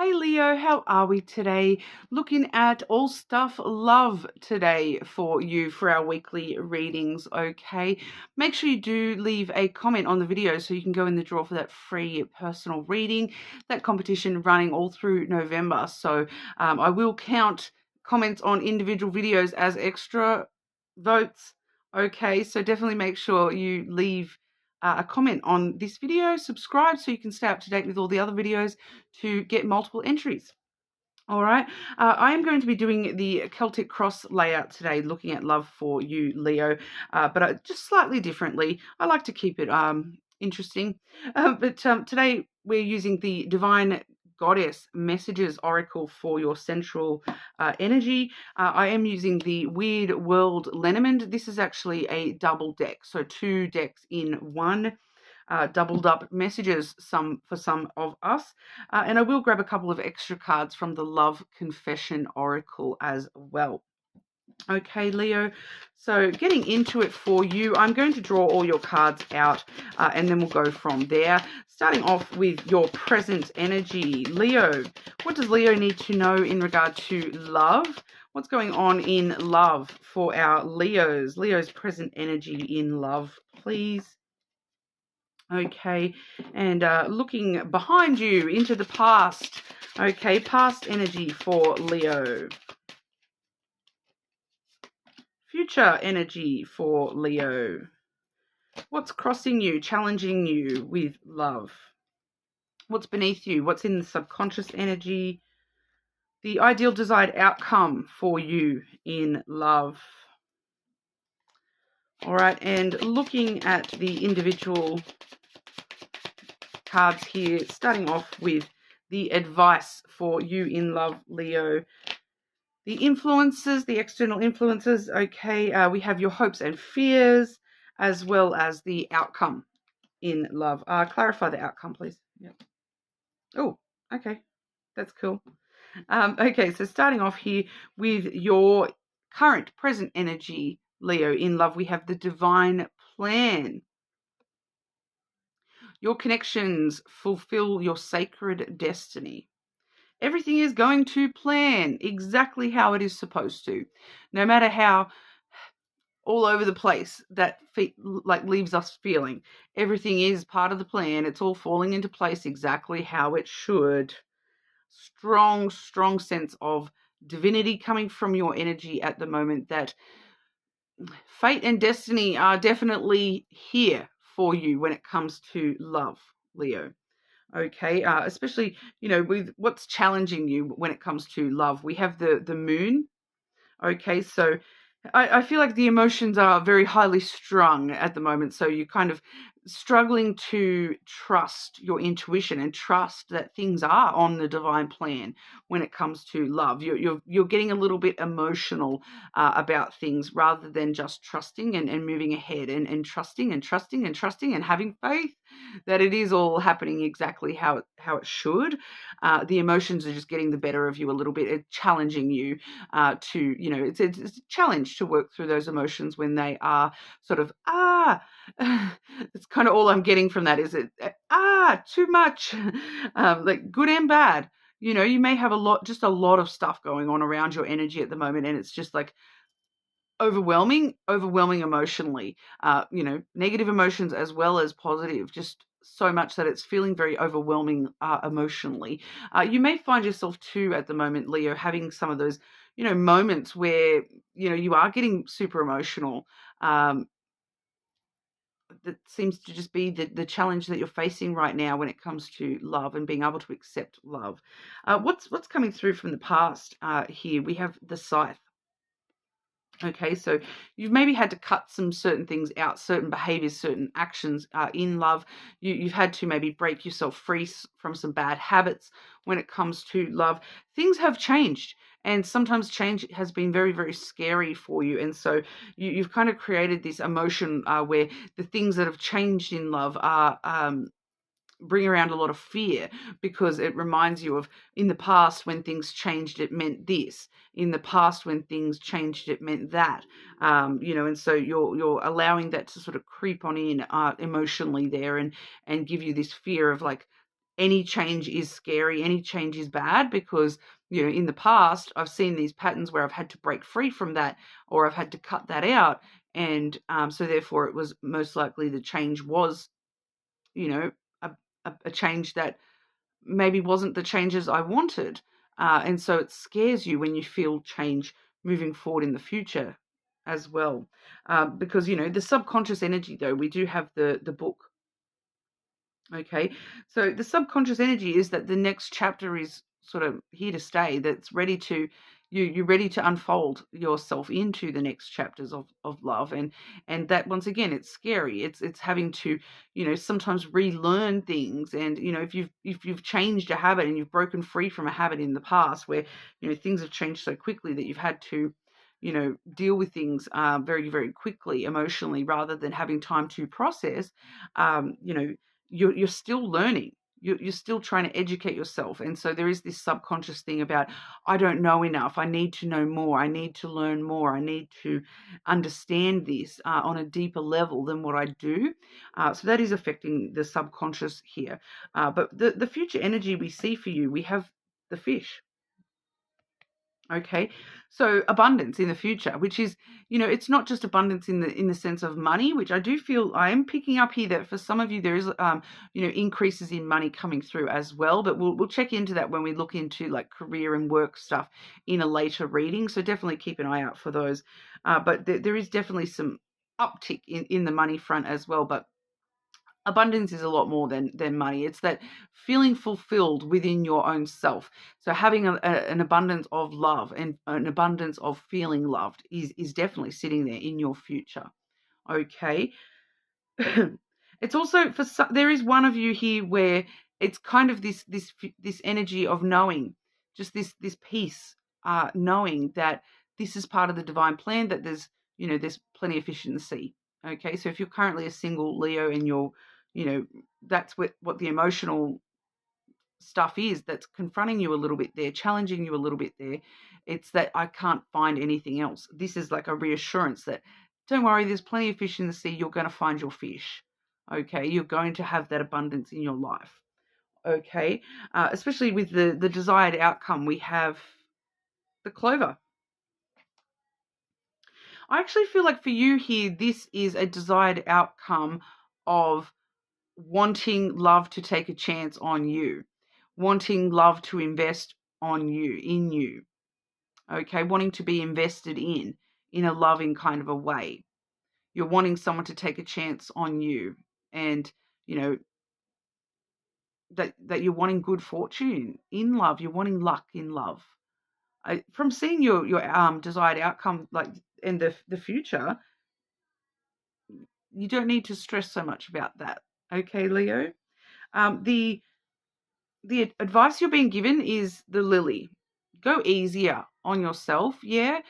Hey Leo, how are we today? Looking at all stuff love today for you for our weekly readings, okay? Make sure you do leave a comment on the video so you can go in the draw for that free personal reading. That competition running all through November. So I will count comments on individual videos as extra votes, okay? So definitely make sure you leave a comment on this video, subscribe so you can stay up to date with all the other videos to get multiple entries. All right, I am going to be doing the Celtic Cross layout today, looking at love for you, Leo, but just slightly differently. I like to keep it interesting. But today we're using the Divine Goddess Messages Oracle for your central energy. I am using the Weird World Lenormand. This is actually a double deck, so 2 decks in one. Doubled up messages for some of us, and I will grab a couple of extra cards from the Love Confession Oracle as well. Okay, Leo, so getting into it for you, I'm going to draw all your cards out and then we'll go from there. Starting off with your present energy. Leo, what does Leo need to know in regard to love? What's going on in love for our Leos? Leo's present energy in love, please. Okay, and looking behind you into the past. Okay, past energy for Leo. Future energy for Leo. What's crossing you, challenging you with love? What's beneath you? What's in the subconscious energy? The ideal desired outcome for you in love. All right, and looking at the individual cards here, starting off with the advice for you in love, Leo. The influences, the external influences, okay, we have your hopes and fears, as well as the outcome in love. Clarify the outcome, please. Yep. Oh, okay, that's cool. Okay, so starting off here with your current, present energy, Leo, in love, we have the divine plan. Your connections fulfill your sacred destiny. Everything is going to plan exactly how it is supposed to. No matter how all over the place that leaves us feeling. Everything is part of the plan. It's all falling into place exactly how it should. Strong, strong sense of divinity coming from your energy at the moment, that fate and destiny are definitely here for you when it comes to love, Leo. Okay, especially, with what's challenging you when it comes to love. We have the moon. Okay, so I feel like the emotions are very highly strung at the moment. So you're kind of struggling to trust your intuition and trust that things are on the divine plan when it comes to love. You're getting a little bit emotional about things rather than just trusting and moving ahead and trusting and trusting and trusting and having faith that it is all happening exactly how it should. The emotions are just getting the better of you a little bit. It's challenging you to, it's a challenge to work through those emotions when they are sort of, it's kind of all I'm getting from that. Is it, too much, like good and bad. You may have a lot of stuff going on around your energy at the moment, and it's just like overwhelming emotionally, negative emotions as well as positive, just so much that it's feeling very overwhelming emotionally. You may find yourself too at the moment, Leo, having some of those, moments where, you are getting super emotional. That seems to just be the challenge that you're facing right now when it comes to love and being able to accept love. What's coming through from the past here? We have the scythe. Okay, so you've maybe had to cut some certain things out, certain behaviors, certain actions in love. You've had to maybe break yourself free from some bad habits when it comes to love. Things have changed, and sometimes change has been very, very scary for you. And so you've kind of created this emotion where the things that have changed in love are bring around a lot of fear, because it reminds you of in the past when things changed, it meant this. In the past when things changed, it meant that. And so you're allowing that to sort of creep on in emotionally there and give you this fear of like, any change is scary, any change is bad, because, in the past, I've seen these patterns where I've had to break free from that, or I've had to cut that out. And so therefore it was most likely the change was, a, a change that maybe wasn't the changes I wanted. And so it scares you when you feel change moving forward in the future as well. Because, the subconscious energy, though, we do have the book. Okay, so the subconscious energy is that the next chapter is sort of here to stay. That's ready to you're ready to unfold yourself into the next chapters of love, and that, once again, it's scary. It's having to, sometimes relearn things. And if you've changed a habit and you've broken free from a habit in the past where things have changed so quickly that you've had to deal with things very, very quickly emotionally, rather than having time to process. You're still learning. You're still trying to educate yourself. And so there is this subconscious thing about, I don't know enough. I need to know more. I need to learn more. I need to understand this on a deeper level than what I do. So that is affecting the subconscious here. But the future energy we see for you, we have the fish. Okay, so abundance in the future, which is, it's not just abundance in the sense of money, which I do feel I am picking up here that for some of you there is, increases in money coming through as well. But we'll check into that when we look into like career and work stuff in a later reading. So definitely keep an eye out for those. But there is definitely some uptick in the money front as well. But abundance is a lot more than money. It's that feeling fulfilled within your own self. So having an abundance of love and an abundance of feeling loved is definitely sitting there in your future. Okay. It's also for there is one of you here where it's kind of this energy of knowing, just this peace, knowing that this is part of the divine plan, that there's plenty of fish in the sea. Okay, so if you're currently a single Leo and you're, that's what the emotional stuff is that's confronting you a little bit there, challenging you a little bit there. It's that I can't find anything else. This is like a reassurance that, don't worry, there's plenty of fish in the sea. You're going to find your fish. Okay, you're going to have that abundance in your life. Okay, especially with the desired outcome, we have the clover. I actually feel like for you here, this is a desired outcome of wanting love to take a chance on you, wanting love to invest on you, in you. Okay, wanting to be invested in a loving kind of a way. You're wanting someone to take a chance on you, and that you're wanting good fortune in love. You're wanting luck in love. From seeing your desired outcome, like in the future, you don't need to stress so much about that. Okay, Leo. The advice you're being given is the lily. Go easier on yourself. Yeah.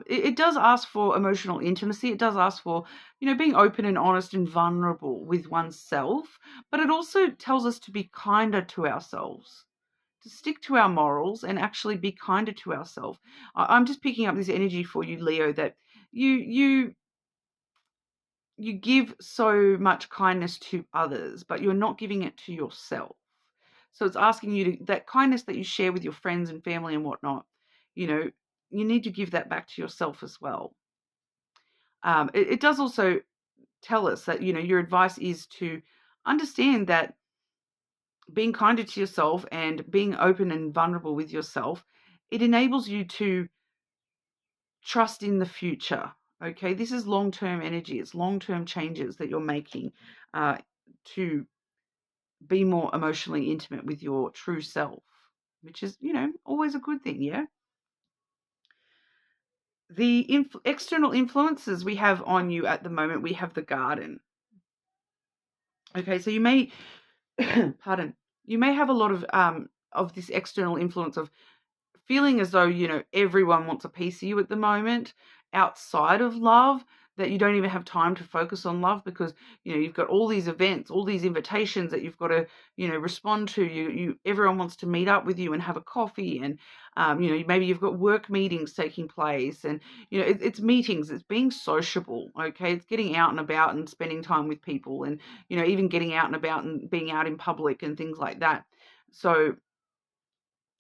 It does ask for emotional intimacy. It does ask for, being open and honest and vulnerable with oneself. But it also tells us to be kinder to ourselves, to stick to our morals and actually be kinder to ourselves. I'm just picking up this energy for you, Leo, that you give so much kindness to others, but you're not giving it to yourself. So it's asking you to, that kindness that you share with your friends and family and whatnot, you need to give that back to yourself as well. It does also tell us that, your advice is to understand that being kinder to yourself and being open and vulnerable with yourself, it enables you to trust in the future. Okay, this is long-term energy. It's long-term changes that you're making to be more emotionally intimate with your true self, which is, always a good thing, yeah? The external influences we have on you at the moment, we have the garden. Okay, so you may, pardon, you may have a lot of this external influence of feeling as though, everyone wants a piece of you at the moment outside of love. that you don't even have time to focus on love because, you've got all these events, all these invitations that you've got to, respond to. Everyone wants to meet up with you and have a coffee, and, maybe you've got work meetings taking place, and, it's meetings, it's being sociable, okay? It's getting out and about and spending time with people, and, even getting out and about and being out in public and things like that. So,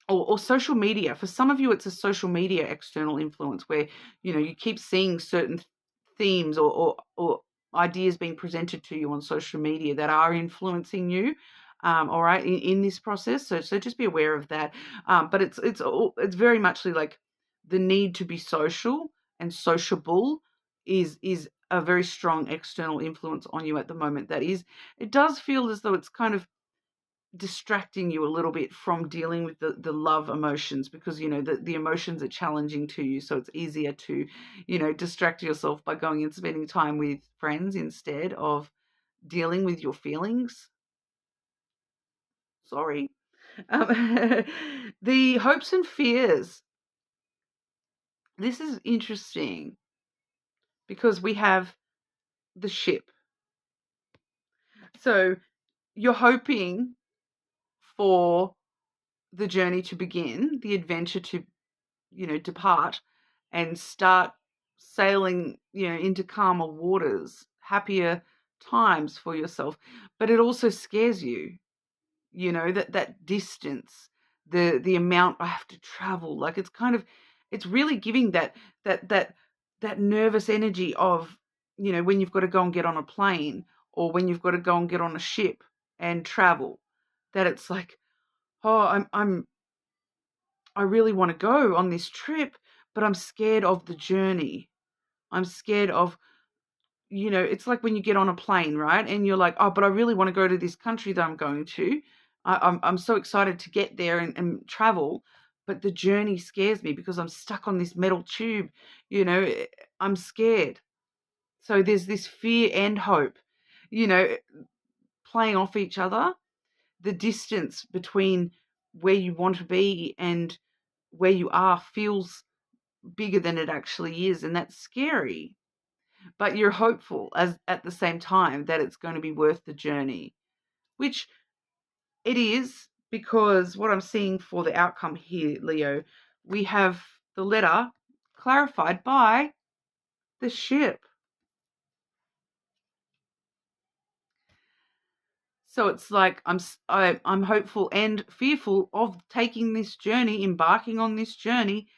or social media. For some of you, it's a social media external influence where, you keep seeing certain themes or ideas being presented to you on social media that are influencing you. All right, in this process. So just be aware of that. But it's very much like the need to be social and sociable is a very strong external influence on you at the moment. It does feel as though it's kind of distracting you a little bit from dealing with the love emotions, because the emotions are challenging to you, so it's easier to distract yourself by going and spending time with friends instead of dealing with your feelings. Sorry. The hopes and fears, this is interesting because we have the ship. So you're hoping for the journey to begin, the adventure to depart and start sailing, into calmer waters, happier times for yourself. But it also scares you, that distance, the amount I have to travel. Like it's really giving that nervous energy of, when you've got to go and get on a plane, or when you've got to go and get on a ship and travel, that it's like, oh, I really want to go on this trip, but I'm scared of the journey. I'm scared of, it's like when you get on a plane, right? And you're like, oh, but I really want to go to this country that I'm going to. I'm so excited to get there and travel, but the journey scares me because I'm stuck on this metal tube. I'm scared. So there's this fear and hope, you know, playing off each other. The distance between where you want to be and where you are feels bigger than it actually is, and that's scary. But you're hopeful as at the same time that it's going to be worth the journey, which it is, because what I'm seeing for the outcome here, Leo, we have the letter clarified by the ship. So it's like I'm hopeful and fearful of taking this journey, embarking on this journey,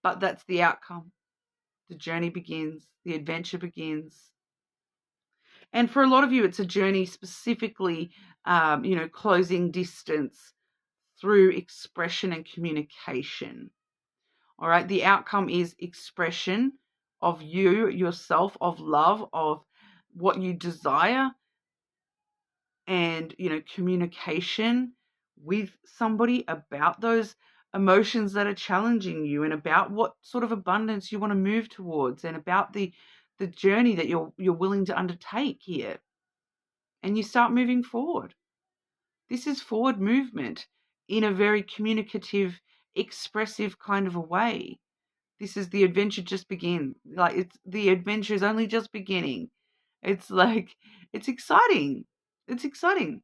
but that's the outcome. The journey begins, the adventure begins. And for a lot of you, it's a journey specifically, closing distance through expression and communication. All right. The outcome is expression of you, yourself, of love, of what you desire, and, communication with somebody about those emotions that are challenging you, and about what sort of abundance you want to move towards, and about the journey that you're willing to undertake here. And you start moving forward. This is forward movement in a very communicative, expressive kind of a way. This is the adventure just begin. Like the adventure is only just beginning. It's like, it's exciting. It's exciting.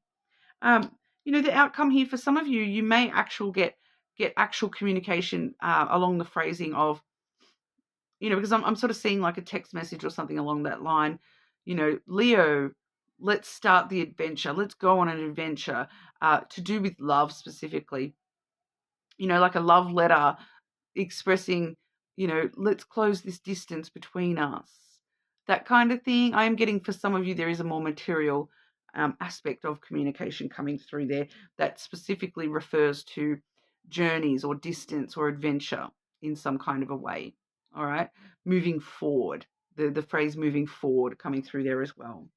The outcome here for some of you, you may get actual communication along the phrasing of, because I'm sort of seeing like a text message or something along that line, Leo, let's start the adventure. Let's go on an adventure to do with love specifically, like a love letter expressing, let's close this distance between us. That kind of thing. I am getting, for some of you, there is a more material aspect of communication coming through there that specifically refers to journeys or distance or adventure in some kind of a way. All right. Moving forward. The phrase moving forward coming through there as well.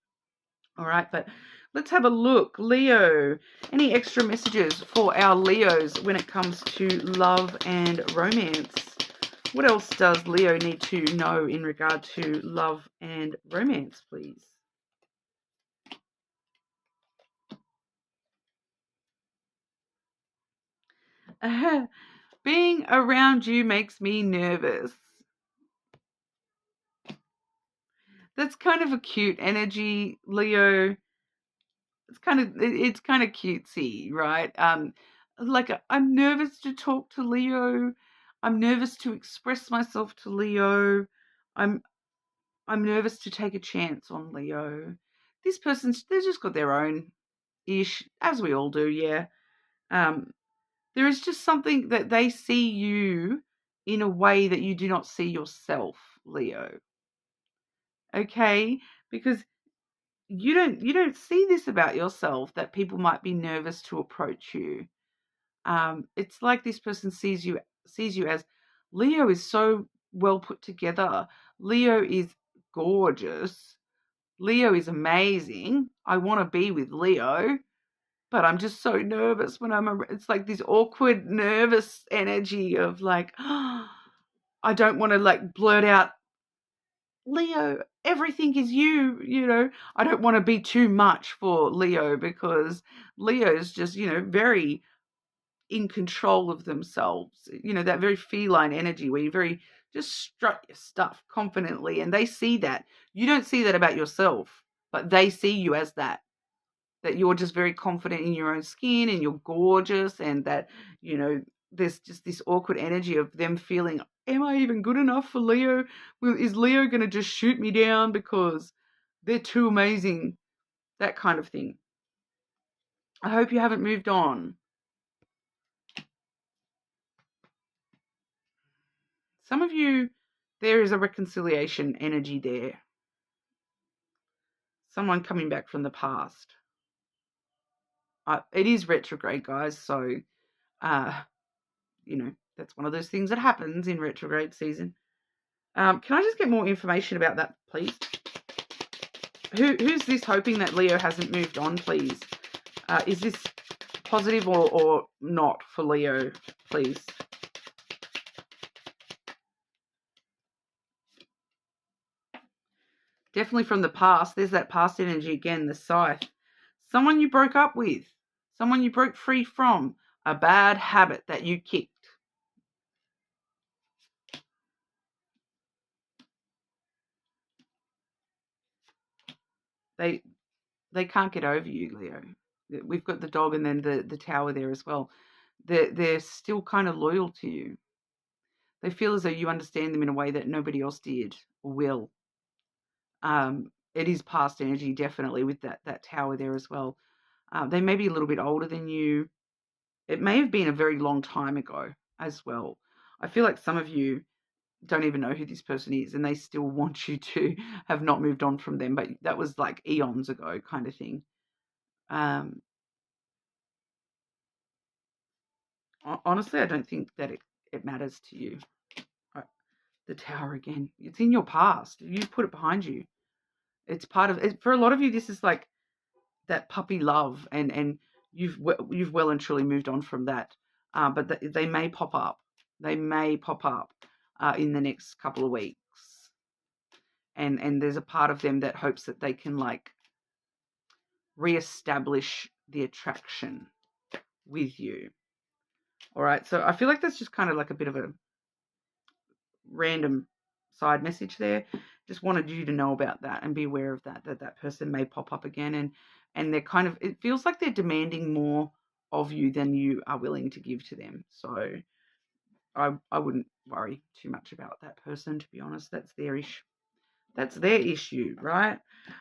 All right, but let's have a look. Leo, any extra messages for our Leos when it comes to love and romance? What else does Leo need to know in regard to love and romance, please? Being around you makes me nervous. that's kind of a cute energy, Leo. It's kind of cutesy, right? I'm nervous to talk to Leo. I'm nervous to express myself to Leo. I'm I'm nervous to take a chance on Leo. This person's they've just got their own ish, as we all do, yeah. Um, there is just something that they see you in a way that you do not see yourself, Leo. Okay? Because you don't see this about yourself, that people might be nervous to approach you. It's like this person sees you as Leo is so well put together. Leo is gorgeous. Leo is amazing. I want to be with Leo, but I'm just so nervous when it's like this awkward, nervous energy of like, I don't want to like blurt out, Leo, everything is you. I don't want to be too much for Leo because Leo's just, very in control of themselves. That very feline energy where you very just strut your stuff confidently, and they see that. You don't see that about yourself, but they see you as that you're just very confident in your own skin and you're gorgeous, and that, there's just this awkward energy of them feeling, am I even good enough for Leo? Is Leo going to just shoot me down because they're too amazing? That kind of thing. I hope you haven't moved on. Some of you, there is a reconciliation energy there. Someone coming back from the past. It is retrograde, guys, so that's one of those things that happens in retrograde season. Can I just get more information about that, please? Who's this hoping that Leo hasn't moved on, please? Is this positive or not for Leo, please? Definitely from the past. There's that past energy again, the scythe. Someone you broke up with. Someone you broke free from. A bad habit that you kicked. They can't get over you, Leo. We've got the dog and then the tower there as well. They're still kind of loyal to you. They feel as though you understand them in a way that nobody else did or will. It is past energy, definitely, with that tower there as well. They may be a little bit older than you. It may have been a very long time ago as well. I feel like some of you don't even know who this person is and they still want you to have not moved on from them, but that was like eons ago kind of thing. Honestly, I don't think that it matters to you. The tower again. It's in your past. You put it behind you. It's part of it. For a lot of you, this is like that puppy love, and you've well and truly moved on from that. But they may pop up. They may pop up in the next couple of weeks. And there's a part of them that hopes that they can like reestablish the attraction with you. All right. So I feel like that's just kind of like a bit of a random side message there. Just wanted you to know about that and be aware of that person may pop up again, and they're kind of, it feels like they're demanding more of you than you are willing to give to them. So I wouldn't worry too much about that person, to be honest. That's their issue, right?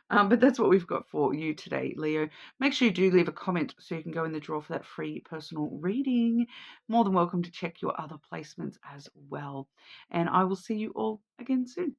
But that's what we've got for you today, Leo. Make sure you do leave a comment so you can go in the draw for that free personal reading. More than welcome to check your other placements as well. And I will see you all again soon.